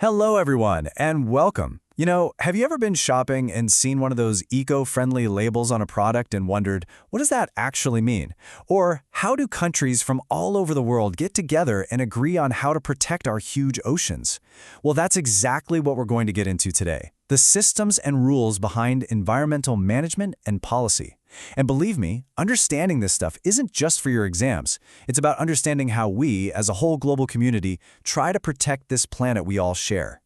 Hello, everyone, and welcome. Have you ever been shopping and seen one of those eco-friendly labels on a product and wondered, what does that actually mean? Or how do countries from all over the world get together and agree on how to protect our huge oceans? Well, that's exactly what we're going to get into today. The systems and rules behind environmental management and policy. And believe me, understanding this stuff isn't just for your exams. It's about understanding how we, as a whole global community, try to protect this planet we all share.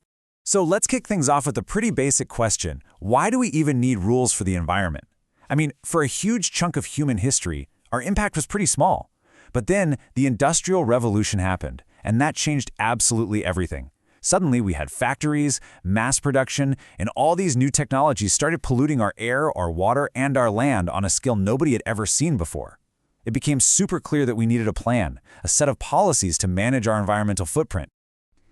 So let's kick things off with a pretty basic question. Why do we even need rules for the environment? I mean, for a huge chunk of human history, our impact was pretty small. But then the Industrial Revolution happened, and that changed absolutely everything. Suddenly, we had factories, mass production, and all these new technologies started polluting our air, our water, and our land on a scale nobody had ever seen before. It became super clear that we needed a plan, a set of policies to manage our environmental footprint.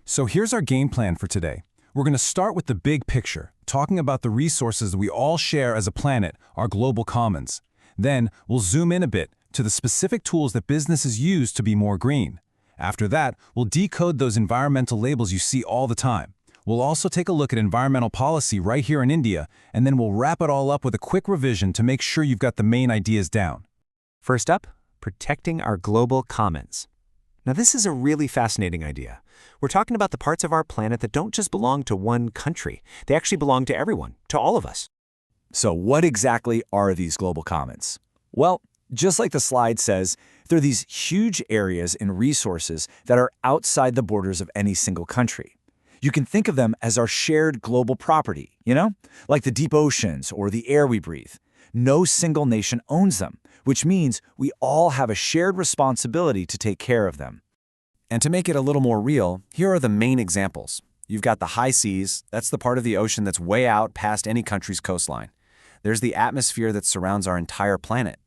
So here's our game plan for today. We're going to start with the big picture, talking about the resources that we all share as a planet, our global commons. Then, we'll zoom in a bit to the specific tools that businesses use to be more green. After that, we'll decode those environmental labels you see all the time. We'll also take a look at environmental policy right here in India, and then we'll wrap it all up with a quick revision to make sure you've got the main ideas down. First up, protecting our global commons. Now, this is a really fascinating idea. We're talking about the parts of our planet that don't just belong to one country. They actually belong to everyone, to all of us. So what exactly are these global commons? Well, just like the slide says, they're these huge areas and resources that are outside the borders of any single country. You can think of them as our shared global property, like the deep oceans or the air we breathe. No single nation owns them, which means we all have a shared responsibility to take care of them. And to make it a little more real, here are the main examples. You've got the high seas, that's the part of the ocean that's way out past any country's coastline. There's the atmosphere that surrounds our entire planet.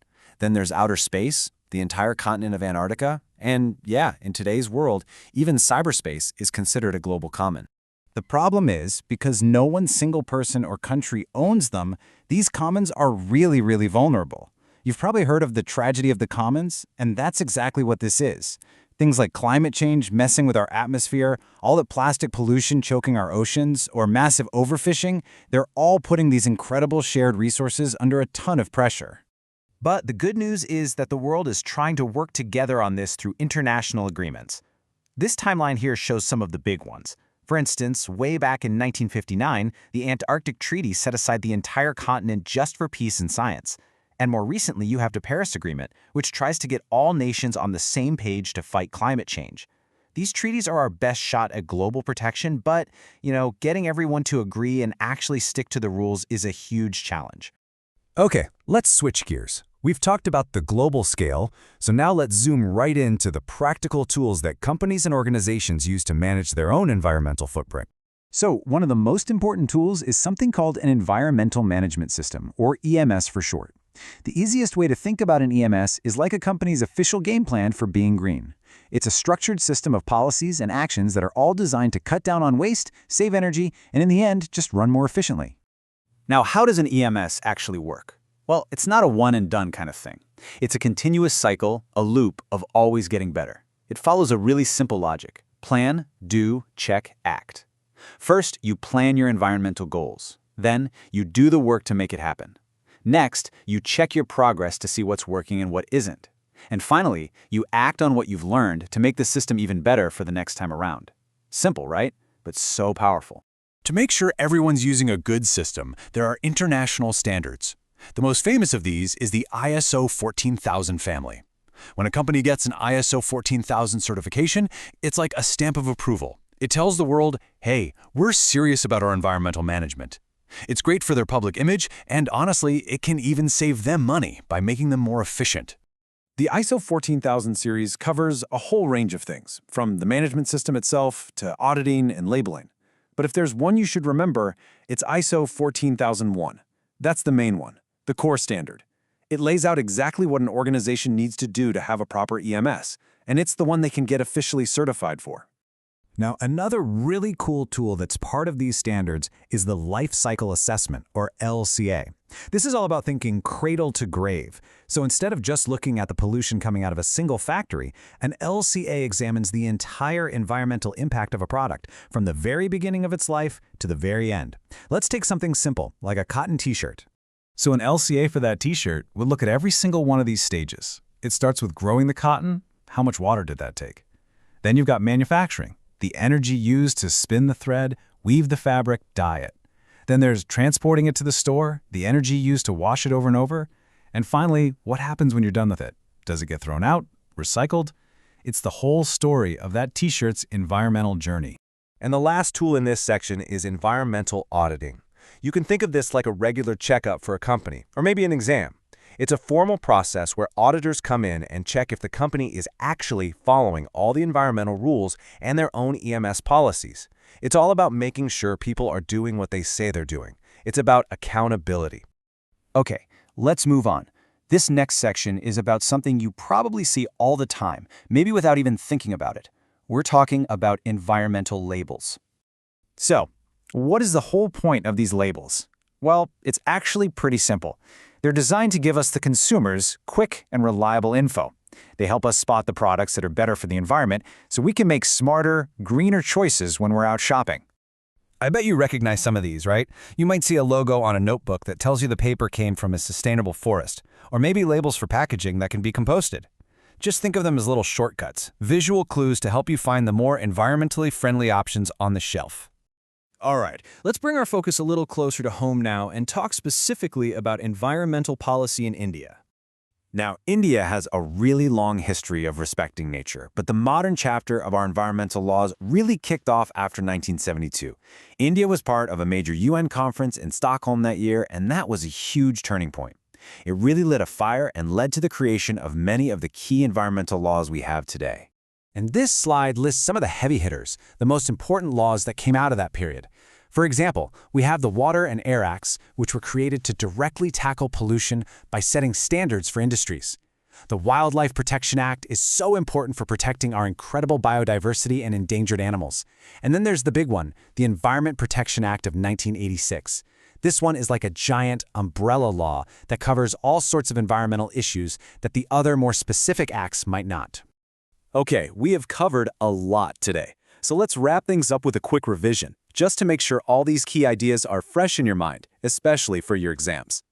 Then there's outer space, the entire continent of Antarctica, and yeah, in today's world, even cyberspace is considered a global common. The problem is, because no one single person or country owns them, these commons are really vulnerable. You've probably heard of the tragedy of the commons, and that's exactly what this is. Things like climate change messing with our atmosphere, all the plastic pollution choking our oceans, or massive overfishing, they're all putting these incredible shared resources under a ton of pressure. But the good news is that the world is trying to work together on this through international agreements. This timeline here shows some of the big ones. For instance, way back in 1959, the Antarctic Treaty set aside the entire continent just for peace and science. And more recently, you have the Paris Agreement, which tries to get all nations on the same page to fight climate change. These treaties are our best shot at global protection, but, getting everyone to agree and actually stick to the rules is a huge challenge. Okay, let's switch gears. We've talked about the global scale, so now let's zoom right into the practical tools that companies and organizations use to manage their own environmental footprint. So, one of the most important tools is something called an environmental management system, or EMS for short. The easiest way to think about an EMS is like a company's official game plan for being green. It's a structured system of policies and actions that are all designed to cut down on waste, save energy, and in the end, just run more efficiently. Now, how does an EMS actually work? Well, it's not a one-and-done kind of thing. It's a continuous cycle, a loop of always getting better. It follows a really simple logic. Plan, do, check, act. First, you plan your environmental goals. Then, you do the work to make it happen. Next, you check your progress to see what's working and what isn't. And finally, you act on what you've learned to make the system even better for the next time around. Simple, right? But so powerful. To make sure everyone's using a good system, there are international standards. The most famous of these is the ISO 14000 family. When a company gets an ISO 14000 certification, it's like a stamp of approval. It tells the world, hey, we're serious about our environmental management. It's great for their public image, and honestly, it can even save them money by making them more efficient. The ISO 14000 series covers a whole range of things, from the management system itself to auditing and labeling. But if there's one you should remember, it's ISO 14001. That's the main one. The core standard. It lays out exactly what an organization needs to do to have a proper EMS, and it's the one they can get officially certified for. Now, another really cool tool that's part of these standards is the Life Cycle Assessment, or LCA. This is all about thinking cradle to grave. So instead of just looking at the pollution coming out of a single factory, an LCA examines the entire environmental impact of a product, from the very beginning of its life to the very end. Let's take something simple, like a cotton t-shirt. So an LCA for that t-shirt would look at every single one of these stages. It starts with growing the cotton. How much water did that take? Then you've got manufacturing, the energy used to spin the thread, weave the fabric, dye it. Then there's transporting it to the store, the energy used to wash it over and over. And finally, what happens when you're done with it? Does it get thrown out? Recycled? It's the whole story of that t-shirt's environmental journey. And the last tool in this section is environmental auditing. You can think of this like a regular checkup for a company, or maybe an exam. It's a formal process where auditors come in and check if the company is actually following all the environmental rules and their own EMS policies. It's all about making sure people are doing what they say they're doing. It's about accountability. Okay, let's move on. This next section is about something you probably see all the time, maybe without even thinking about it. We're talking about environmental labels. So, what is the whole point of these labels? Well, it's actually pretty simple. They're designed to give us, the consumers, quick and reliable info. They help us spot the products that are better for the environment so we can make smarter, greener choices when we're out shopping. I bet you recognize some of these, right? You might see a logo on a notebook that tells you the paper came from a sustainable forest, or maybe labels for packaging that can be composted. Just think of them as little shortcuts, visual clues to help you find the more environmentally friendly options on the shelf. All right, let's bring our focus a little closer to home now and talk specifically about environmental policy in India. Now, India has a really long history of respecting nature, but the modern chapter of our environmental laws really kicked off after 1972. India was part of a major UN conference in Stockholm that year, and that was a huge turning point. It really lit a fire and led to the creation of many of the key environmental laws we have today. And this slide lists some of the heavy hitters, the most important laws that came out of that period. For example, we have the Water and Air Acts, which were created to directly tackle pollution by setting standards for industries. The Wildlife Protection Act is so important for protecting our incredible biodiversity and endangered animals. And then there's the big one, the Environment Protection Act of 1986. This one is like a giant umbrella law that covers all sorts of environmental issues that the other more specific acts might not. Okay, we have covered a lot today. So let's wrap things up with a quick revision, just to make sure all these key ideas are fresh in your mind, especially for your exams.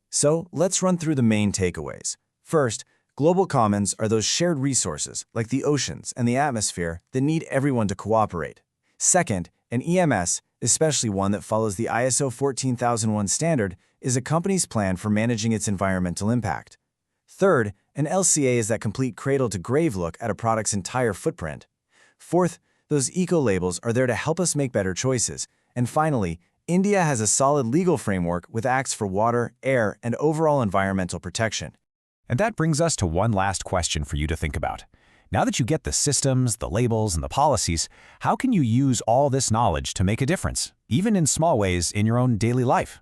So let's run through the main takeaways. First, global commons are those shared resources, like the oceans and the atmosphere, that need everyone to cooperate. Second, an EMS, especially one that follows the ISO 14001 standard, is a company's plan for managing its environmental impact. Third, an LCA is that complete cradle-to-grave look at a product's entire footprint. Fourth, those eco-labels are there to help us make better choices. And finally, India has a solid legal framework with acts for water, air, and overall environmental protection. And that brings us to one last question for you to think about. Now that you get the systems, the labels, and the policies, how can you use all this knowledge to make a difference, even in small ways in your own daily life?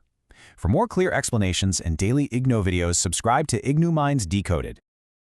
For more clear explanations and daily IGNOU videos, subscribe to IGNOU Minds Decoded.